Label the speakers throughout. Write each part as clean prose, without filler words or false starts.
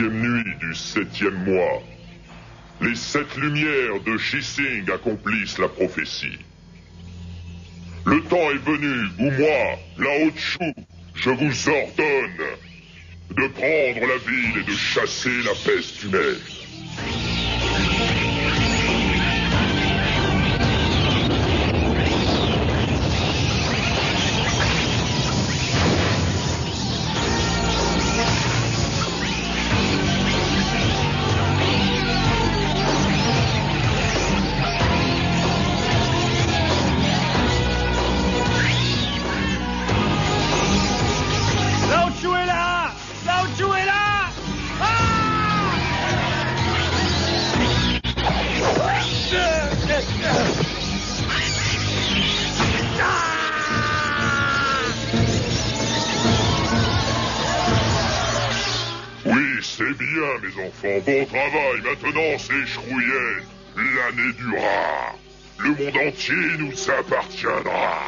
Speaker 1: 7e nuit du 7e mois. Les 7 lumières de Shising accomplissent la prophétie. Le temps est venu où moi, Lao Chu, je vous ordonne de prendre la ville et de chasser la peste humaine. C'est bien, mes enfants. Bon travail. Maintenant, c'est Shrouyen, l'année du rat. Le monde entier nous appartiendra.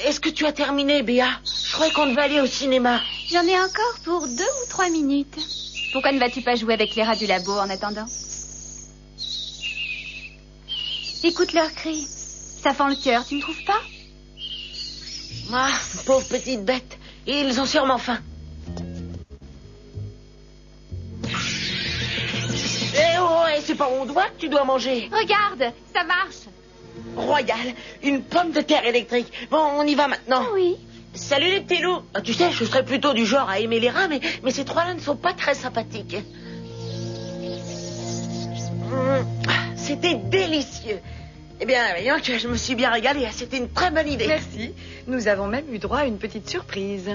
Speaker 2: Est-ce que tu as terminé, Béa? Je croyais qu'on devait aller au cinéma.
Speaker 3: J'en ai encore pour 2 ou 3 minutes. Pourquoi ne vas-tu pas jouer avec les rats du labo en attendant? Écoute leurs cris. Ça fend le cœur, tu ne trouves pas?
Speaker 2: Ah, pauvre petite bête. Ils ont sûrement faim. C'est pas mon doigt que tu dois manger.
Speaker 3: Regarde, ça marche.
Speaker 2: Royal, une pomme de terre électrique. Bon, on y va maintenant.
Speaker 3: Oui.
Speaker 2: Salut les petits loups. Tu sais, je serais plutôt du genre à aimer les rats, mais ces 3-là ne sont pas très sympathiques. C'était délicieux. Eh bien, voyons que je me suis bien régalée. C'était une très bonne idée.
Speaker 4: Merci. Nous avons même eu droit à une petite surprise.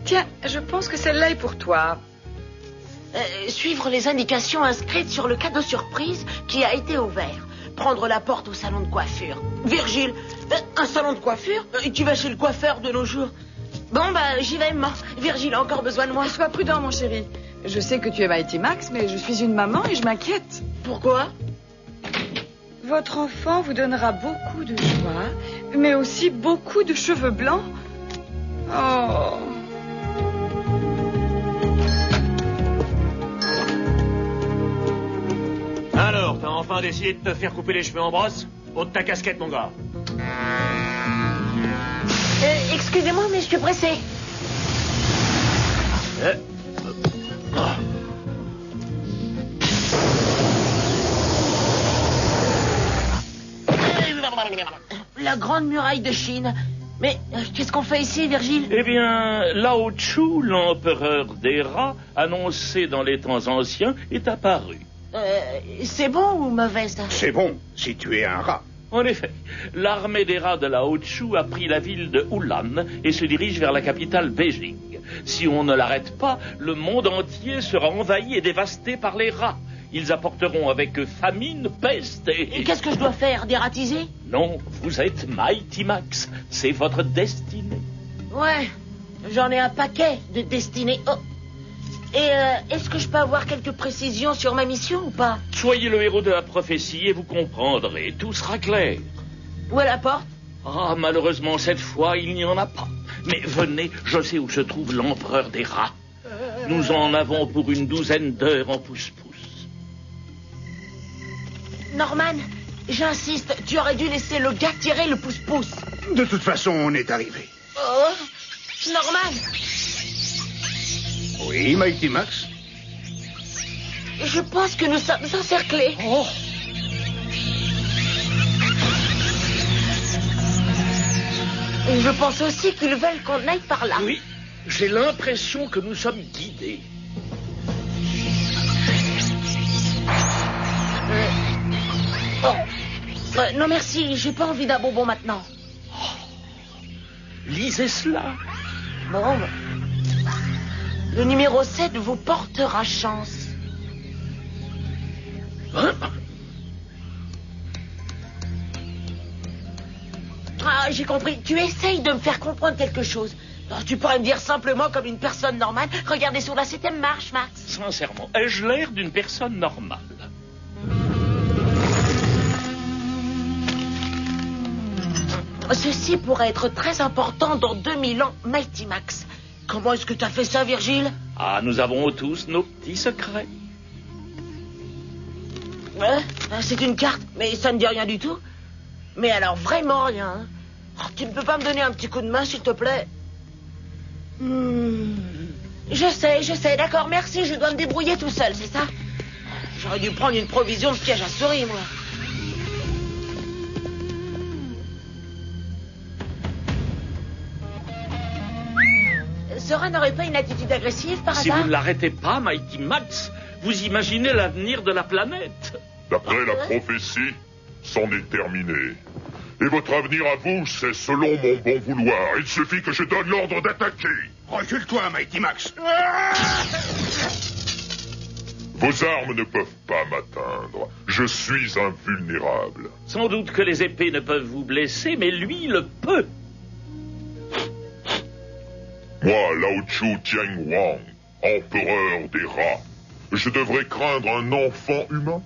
Speaker 4: Tiens, je pense que celle-là est pour toi.
Speaker 2: Suivre les indications inscrites sur le cadeau surprise qui a été ouvert. Prendre la porte au salon de coiffure. Virgile, un salon de coiffure? Tu vas chez le coiffeur de nos jours? Bon, j'y vais, maman. Virgile a encore besoin de moi.
Speaker 4: Sois prudent, mon chéri. Je sais que tu es Mighty Max, mais je suis une maman et je m'inquiète.
Speaker 2: Pourquoi?
Speaker 4: Votre enfant vous donnera beaucoup de joie, mais aussi beaucoup de cheveux blancs. Oh.
Speaker 5: Alors, t'as enfin décidé de te faire couper les cheveux en brosse? Ôte ta casquette, mon gars.
Speaker 2: Excusez-moi, mais je suis pressée. La grande muraille de Chine. Mais qu'est-ce qu'on fait ici, Virgile?
Speaker 6: Eh bien, Lao Chu, l'empereur des rats, annoncé dans les temps anciens, est apparu.
Speaker 2: C'est bon ou mauvais, ça?
Speaker 7: C'est bon, si tu es un rat.
Speaker 6: En effet, l'armée des rats de Lao Chu a pris la ville de Ulan et se dirige vers la capitale Beijing. Si on ne l'arrête pas, le monde entier sera envahi et dévasté par les rats. Ils apporteront avec eux famine, peste
Speaker 2: Et qu'est-ce que je dois faire? Dératiser?
Speaker 6: Non, vous êtes Mighty Max. C'est votre destinée.
Speaker 2: Ouais, j'en ai un paquet de destinées. Oh. Et est-ce que je peux avoir quelques précisions sur ma mission ou pas?
Speaker 6: Soyez le héros de la prophétie et vous comprendrez. Tout sera clair.
Speaker 2: Où est la porte?
Speaker 6: Ah, malheureusement, cette fois, il n'y en a pas. Mais venez, je sais où se trouve l'empereur des rats. Nous en avons pour une 12aine d'heures en pouce-pouce.
Speaker 2: Norman, j'insiste, tu aurais dû laisser le gars tirer le pouce-pouce.
Speaker 7: De toute façon, on est arrivé.
Speaker 2: Oh, Norman!
Speaker 7: Oui, Mighty Max?
Speaker 2: Je pense que nous sommes encerclés.
Speaker 7: Oh!
Speaker 2: Et je pense aussi qu'ils veulent qu'on aille par là.
Speaker 6: Oui, j'ai l'impression que nous sommes guidés.
Speaker 2: Non merci, j'ai pas envie d'un bonbon maintenant.
Speaker 6: Lisez cela.
Speaker 2: Bon, le numéro 7 vous portera chance.
Speaker 6: Hein?
Speaker 2: Ah, j'ai compris. Tu essayes de me faire comprendre quelque chose. Alors, tu pourrais me dire simplement comme une personne normale. Regardez sur la 7e marche, Max.
Speaker 6: Sincèrement, ai-je l'air d'une personne normale?
Speaker 2: Ceci pourrait être très important dans 2000 ans, Mighty Max. Comment est-ce que t'as fait ça, Virgile?
Speaker 6: Ah, nous avons tous nos petits secrets.
Speaker 2: C'est une carte, mais ça ne dit rien du tout. Mais alors, vraiment rien. Hein. Oh, tu ne peux pas me donner un petit coup de main, s'il te plaît? Je sais, d'accord, merci, je dois me débrouiller tout seul, c'est ça? J'aurais dû prendre une provision de piège à souris, moi. Sora n'aurait pas une attitude agressive, par hasard?
Speaker 6: Si vous ne l'arrêtez pas, Mighty Max, vous imaginez l'avenir de la planète.
Speaker 1: D'après la prophétie, c'en est terminé. Et votre avenir à vous, c'est selon mon bon vouloir. Il suffit que je donne l'ordre d'attaquer.
Speaker 7: Recule-toi, Mighty Max.
Speaker 1: Vos armes ne peuvent pas m'atteindre. Je suis invulnérable.
Speaker 6: Sans doute que les épées ne peuvent vous blesser, mais lui le peut.
Speaker 1: Moi, Lao Chu Tieng Wang, empereur des rats, je devrais craindre un enfant humain?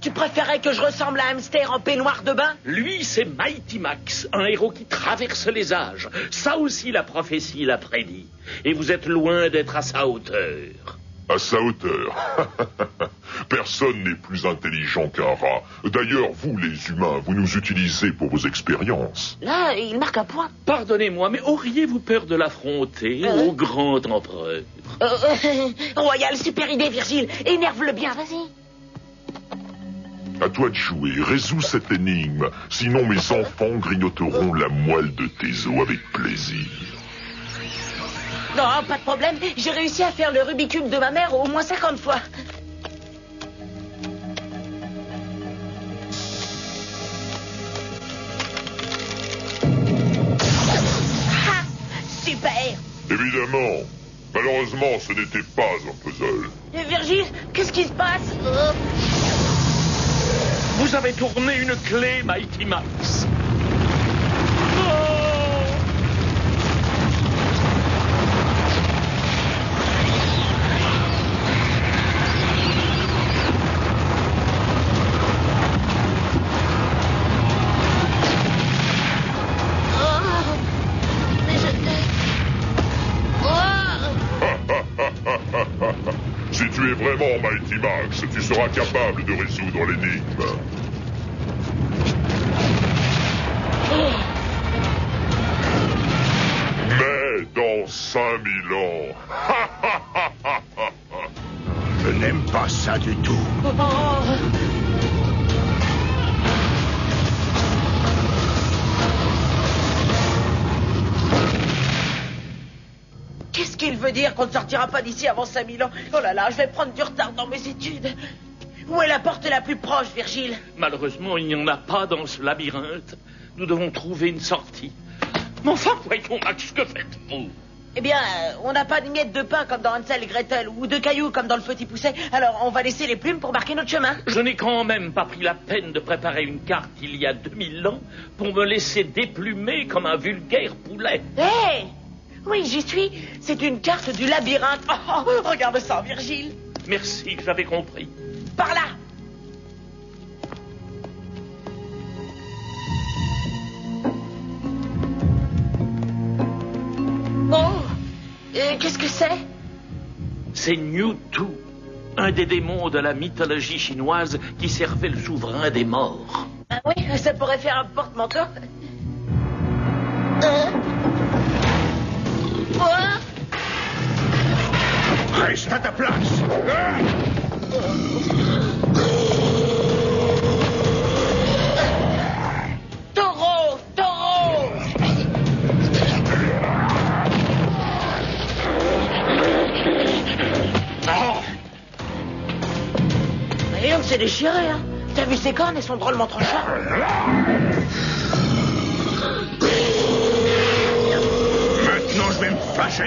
Speaker 2: Tu préférais que je ressemble à un hamster en peignoir de bain?
Speaker 6: Lui, c'est Mighty Max, un héros qui traverse les âges. Ça aussi, la prophétie l'a prédit. Et vous êtes loin d'être à sa hauteur.
Speaker 1: À sa hauteur. Personne n'est plus intelligent qu'un rat. D'ailleurs, vous, les humains, vous nous utilisez pour vos expériences.
Speaker 2: Là, il marque un point.
Speaker 6: Pardonnez-moi, mais auriez-vous peur de l'affronter au grand empereur?
Speaker 2: Royal, super idée, Virgile. Énerve-le bien, vas-y.
Speaker 1: À toi de jouer, résous cette énigme. Sinon, mes enfants grignoteront la moelle de tes os avec plaisir.
Speaker 2: Non, pas de problème. J'ai réussi à faire le Rubik's Cube de ma mère au moins 50 fois. Ah, super.
Speaker 1: Évidemment. Malheureusement, ce n'était pas un puzzle.
Speaker 2: Virgile, qu'est-ce qui se passe?
Speaker 6: Vous avez tourné une clé, Mighty Max.
Speaker 1: Si tu es vraiment Mighty Max, tu seras capable de résoudre l'énigme. Mais dans 5000 ans...
Speaker 7: Je n'aime pas ça du tout.
Speaker 2: Qu'est-ce qu'il veut dire qu'on ne sortira pas d'ici avant 5000 ans? Oh là là, je vais prendre du retard dans mes études. Où est la porte la plus proche, Virgile?
Speaker 6: Malheureusement, il n'y en a pas dans ce labyrinthe. Nous devons trouver une sortie. Mais enfin, voyons, Max, que faites-vous?
Speaker 2: Eh bien, on n'a pas de miettes de pain comme dans Hansel et Gretel ou de cailloux comme dans Le Petit Pousset. Alors, on va laisser les plumes pour marquer notre chemin.
Speaker 6: Je n'ai quand même pas pris la peine de préparer une carte il y a 2000 ans pour me laisser déplumer comme un vulgaire poulet.
Speaker 2: Hé! Oui, j'y suis. C'est une carte du labyrinthe. Oh, regarde ça, Virgile.
Speaker 6: Merci, j'avais compris.
Speaker 2: Par là. Oh, qu'est-ce que c'est?
Speaker 6: C'est Mewtwo, un des démons de la mythologie chinoise qui servait le souverain des morts.
Speaker 2: Ah oui, ça pourrait faire un porte-manteau.
Speaker 7: Reste à ta place.
Speaker 2: Taureau, taureau. Et on s'est déchiré, hein. T'as vu ses cornes, elles sont drôlement tranchées.
Speaker 7: Maintenant, je vais me fâcher.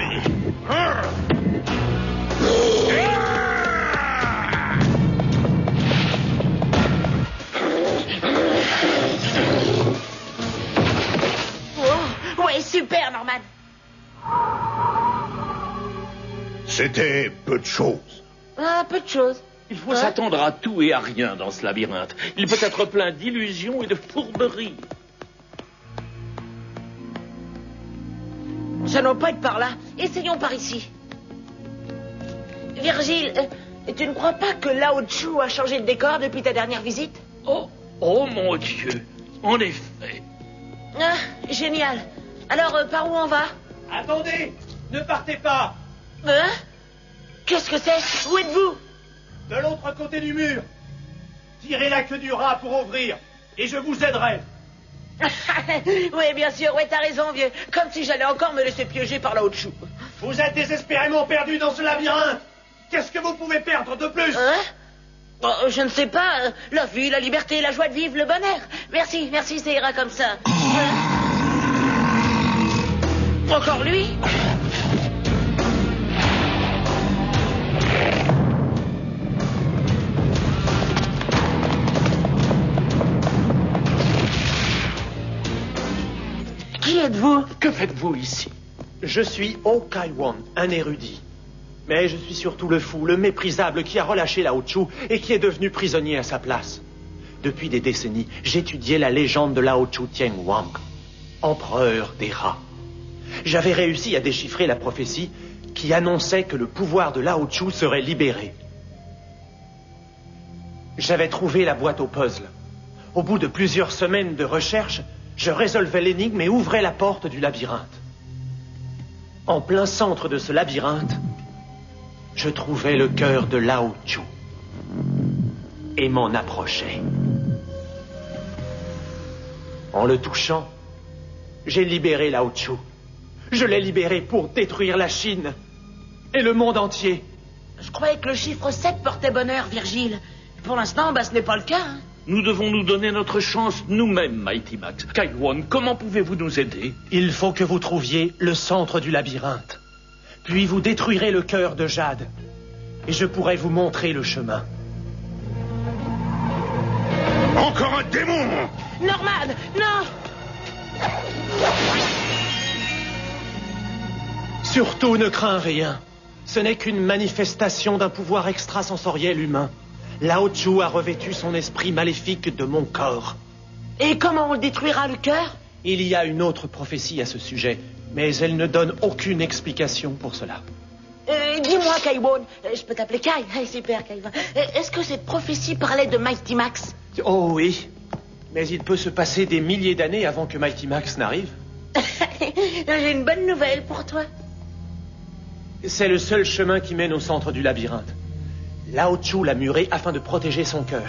Speaker 2: Oh, ouais, super, Norman.
Speaker 7: C'était peu de choses.
Speaker 2: Un peu de choses.
Speaker 6: Il faut s'attendre à tout et à rien dans ce labyrinthe. Il peut être plein d'illusions et de fourberies.
Speaker 2: Ça ne doit pas être par là. Essayons par ici. Virgile, tu ne crois pas que Lao Tzu a changé de décor depuis ta dernière visite?
Speaker 6: Oh mon Dieu, en effet.
Speaker 2: Ah, génial. Alors, par où on va?
Speaker 5: Attendez! Ne partez pas!
Speaker 2: Hein? Qu'est-ce que c'est? Où êtes-vous?
Speaker 5: De l'autre côté du mur! Tirez la queue du rat pour ouvrir, et je vous aiderai!
Speaker 2: Oui, bien sûr, ouais, t'as raison, vieux. Comme si j'allais encore me laisser piéger par Lao Tzu.
Speaker 5: Vous êtes désespérément perdu dans ce labyrinthe! Qu'est-ce que vous pouvez perdre de plus?
Speaker 2: Hein? Oh, je ne sais pas. La vie, la liberté, la joie de vivre, le bonheur. Merci, merci, ça ira comme ça. Encore lui? Qui êtes-vous?
Speaker 6: Que faites-vous ici?
Speaker 8: Je suis Oh Kai-Wan, un érudit. Mais je suis surtout le fou, le méprisable qui a relâché Lao Tzu et qui est devenu prisonnier à sa place. Depuis des décennies, j'étudiais la légende de Lao Tzu Tieng Wang, empereur des rats. J'avais réussi à déchiffrer la prophétie qui annonçait que le pouvoir de Lao Tzu serait libéré. J'avais trouvé la boîte au puzzle. Au bout de plusieurs semaines de recherche, je résolvais l'énigme et ouvrais la porte du labyrinthe. En plein centre de ce labyrinthe, je trouvais le cœur de Lao Tzu et m'en approchais. En le touchant, j'ai libéré Lao Tzu. Je l'ai libéré pour détruire la Chine et le monde entier.
Speaker 2: Je croyais que le chiffre 7 portait bonheur, Virgile. Pour l'instant, ce n'est pas le cas. Hein.
Speaker 6: Nous devons nous donner notre chance nous-mêmes, Mighty Max. Kai-Wan, comment pouvez-vous nous aider?
Speaker 8: Il faut que vous trouviez le centre du labyrinthe. Puis vous détruirez le cœur de Jade. Et je pourrai vous montrer le chemin.
Speaker 7: Encore un démon!
Speaker 2: Norman, non!
Speaker 8: Surtout ne crains rien. Ce n'est qu'une manifestation d'un pouvoir extrasensoriel humain. Lao Tzu a revêtu son esprit maléfique de mon corps.
Speaker 2: Et comment on détruira le cœur?
Speaker 8: Il y a une autre prophétie à ce sujet, mais elle ne donne aucune explication pour cela.
Speaker 2: Dis-moi, Kai-Wan, je peux t'appeler Kai? Super, Kai-Wan. Est-ce que cette prophétie parlait de Mighty Max?
Speaker 8: Oh oui, mais il peut se passer des milliers d'années avant que Mighty Max n'arrive.
Speaker 2: J'ai une bonne nouvelle pour toi.
Speaker 8: C'est le seul chemin qui mène au centre du labyrinthe. Lao Tzu l'a muré afin de protéger son cœur.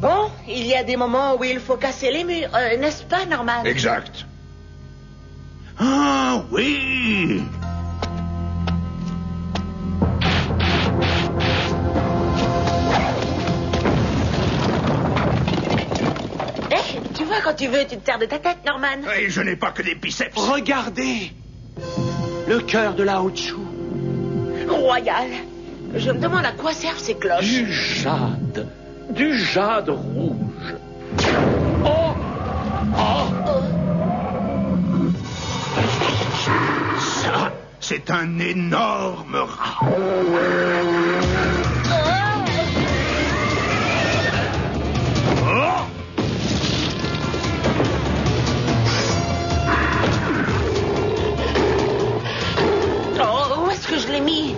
Speaker 2: Bon, il y a des moments où il faut casser les murs, n'est-ce pas, Norman?
Speaker 7: Exact. Ah oui!
Speaker 2: Tu vois, quand tu veux, tu te sers de ta tête, Norman.
Speaker 7: Et je n'ai pas que des biceps.
Speaker 8: Regardez! Le cœur de Lao Tzu.
Speaker 2: Royal. Je me demande à quoi servent ces cloches.
Speaker 6: Du jade rouge. Oh!
Speaker 7: Ça, c'est un énorme rat.
Speaker 2: Où est-ce que je l'ai mis?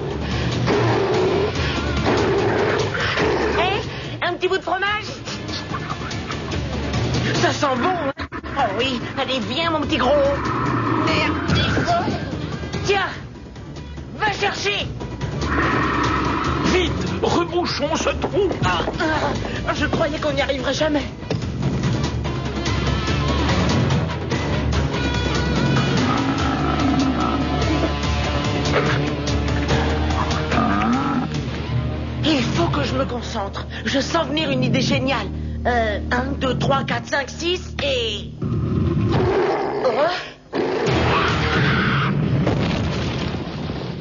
Speaker 2: Un petit bout de fromage? Ça sent bon, hein? Oh oui, allez, viens, mon petit gros. Merde. Tiens, va chercher.
Speaker 6: Vite, rebouchons ce trou.
Speaker 2: Je croyais qu'on n'y arriverait jamais. Il faut que je me concentre. Je sens venir une idée géniale. 1, 2, 3, 4, 5, 6 et... Oh.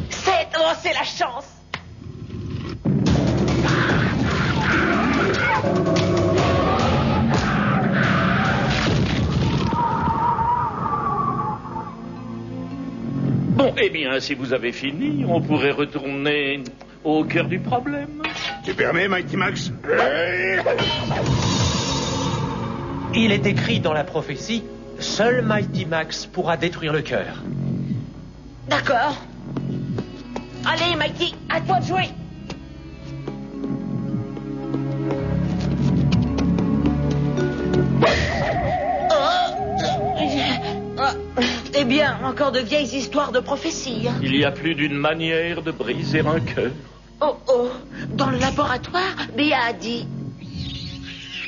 Speaker 2: 7. Oh, c'est la chance.
Speaker 6: Bon, eh bien, si vous avez fini, on pourrait retourner au cœur du problème.
Speaker 7: Tu permets, Mighty Max?
Speaker 8: Il est écrit dans la prophétie, seul Mighty Max pourra détruire le cœur.
Speaker 2: D'accord. Allez, Mighty, à toi de jouer. Eh bien, encore de vieilles histoires de prophéties. Hein.
Speaker 6: Il y a plus d'une manière de briser un cœur.
Speaker 2: Oh, oh. Dans le laboratoire, Béa a dit...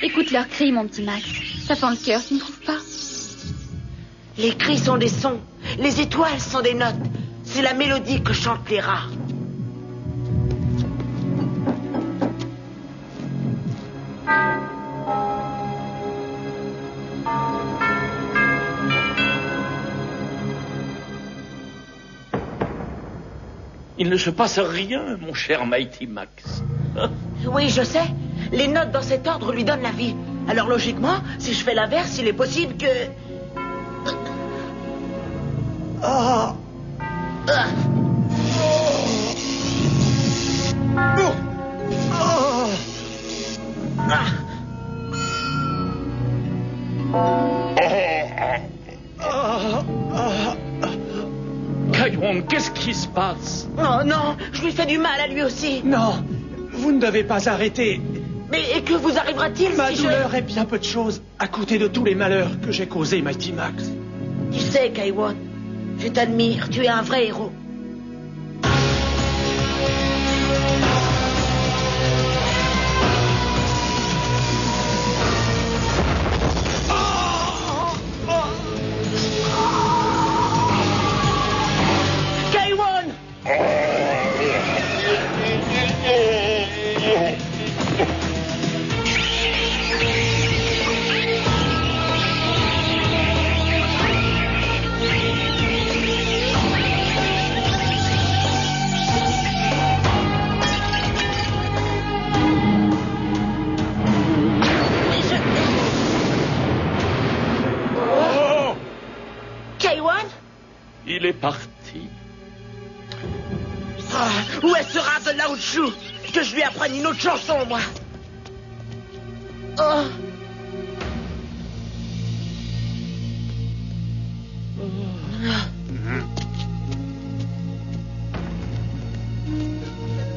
Speaker 3: Écoute leurs cris, mon petit Max. Ça fend le cœur, tu ne trouves pas?
Speaker 2: Les cris sont des sons. Les étoiles sont des notes. C'est la mélodie que chantent les rats.
Speaker 6: Il ne se passe rien, mon cher Mighty Max.
Speaker 2: Oui, je sais. Les notes dans cet ordre lui donnent la vie. Alors logiquement, si je fais l'inverse, il est possible que...
Speaker 8: Ah.
Speaker 2: Ah.
Speaker 6: Kaiwan, qu'est-ce qui se passe?
Speaker 2: Oh non, je lui fais du mal à lui aussi.
Speaker 8: Non, vous ne devez pas arrêter.
Speaker 2: Mais et que vous arrivera-t-il
Speaker 8: Ma
Speaker 2: si
Speaker 8: douleur est bien peu de choses à côté de tous les malheurs que j'ai causés, Mighty Max.
Speaker 2: Tu sais, Kaiwan, je t'admire, tu es un vrai héros. Kaiwan! Kaiwan?
Speaker 6: Il est parti.
Speaker 2: Ah, où est ce rat de Lao Tzu? Que je lui apprenne une autre chanson, moi. Oh.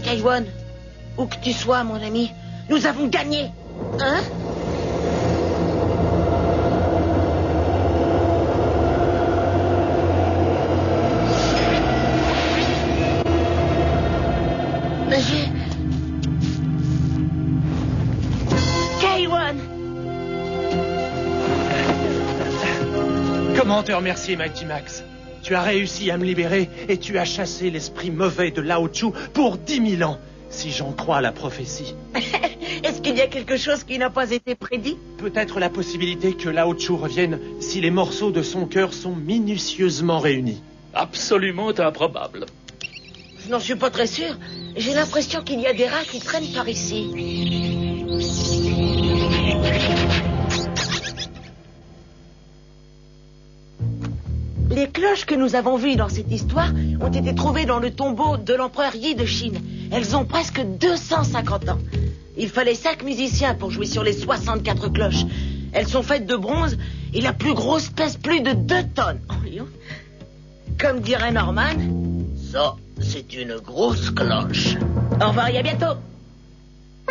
Speaker 2: Kaiwan, où que tu sois, mon ami, nous avons gagné. Hein? Kaiwan!
Speaker 8: Comment te remercier, Mighty Max? Tu as réussi à me libérer et tu as chassé l'esprit mauvais de Lao Tzu pour 10 000 ans, si j'en crois à la prophétie.
Speaker 2: Est-ce qu'il y a quelque chose qui n'a pas été prédit?
Speaker 8: Peut-être la possibilité que Lao Tzu revienne si les morceaux de son cœur sont minutieusement réunis.
Speaker 6: Absolument improbable.
Speaker 2: Je n'en suis pas très sûr. J'ai l'impression qu'il y a des rats qui traînent par ici. Les cloches que nous avons vues dans cette histoire ont été trouvées dans le tombeau de l'empereur Yi de Chine. Elles ont presque 250 ans. Il fallait 5 musiciens pour jouer sur les 64 cloches. Elles sont faites de bronze et la plus grosse pèse plus de 2 tonnes. Comme dirait Norman, ça, c'est une grosse cloche. Au revoir et à bientôt.